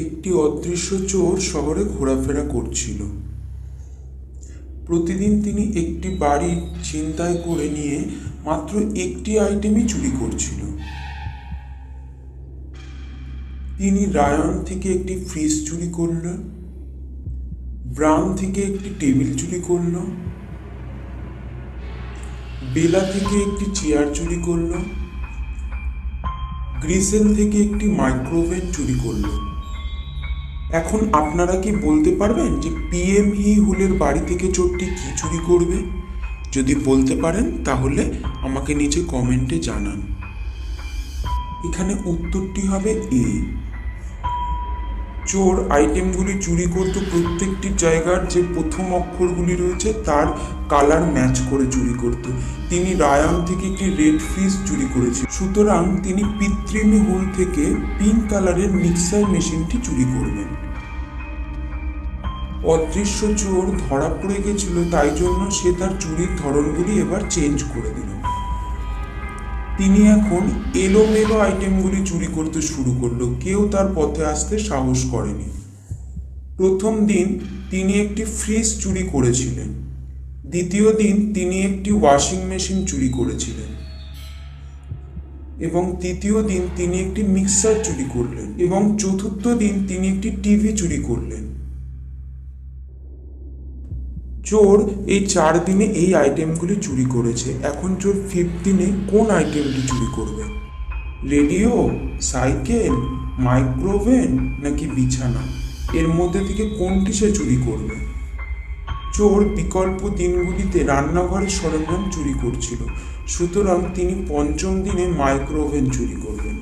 একটি অদৃশ্য চোর শহরে ঘোরাফেরা করছিল। প্রতিদিন তিনি একটি বাড়ি ছিনতাই করে নিয়ে মাত্র একটি আইটেমই চুরি করছিল। তিনি রায়ন থেকে একটি ফ্রিজ চুরি করল, ব্রাউন থেকে একটি টেবিল চুরি করল, বেলা থেকে একটি চেয়ার চুরি করল, গ্রিসেল থেকে একটি মাইক্রোওভেন চুরি করল। এখন আপনারা কি বলতে পারবেন যে পিএম হি হুলের বাড়ি থেকে চোরটি কি চুরি করবে? যদি বলতে পারেন তাহলে আমাকে নিচে কমেন্টে জানান। এখানে উত্তরটি হবে এ। চোর আইটেমগুলি চুরি করত প্রত্যেকটি জায়গার যে প্রথম অক্ষরগুলি রয়েছে তার কালার ম্যাচ করে চুরি করত। তিনি রায়ান থেকে একটি রেড ফ্রিজ চুরি করেছে, সুতরাং তিনি পিতৃমি হুল থেকে পিঙ্ক কালারের মিক্সার মেশিনটি চুরি করবেন। অদৃশ্য চোর ধরা পড়ে গেছিল, তাই জন্য সে তার চুরির ধরনগুলি এবার চেঞ্জ করে দিল। তিনি এখন এলোমেলো আইটেমগুলি চুরি করতে শুরু করলো, কেউ তার পথে আসতে সাহস করেনি। প্রথম দিন তিনি একটি ফ্রিজ চুরি করেছিলেন, দ্বিতীয় দিন তিনি একটি ওয়াশিং মেশিন চুরি করেছিলেন, এবং তৃতীয় দিন তিনি একটি মিক্সার চুরি করলেন, এবং চতুর্থ দিন তিনি একটি টিভি চুরি করলেন। চোর এই 4 দিনে এই আইটেমগুলি চুরি করেছে। এখন চোর 5th দিনে কোন আইটেমটি চুরি করবে? রেডিও, সাইকেল, মাইক্রোওভেন নাকি বিছানা? এর মধ্যে থেকে কোনটি সে চুরি করবে? চোর বিকল্প দিনগুলিতে রান্নাঘরের সরঞ্জাম চুরি করছিল, সুতরাং তিনি 5ম দিনে মাইক্রোওভেন চুরি করবেন।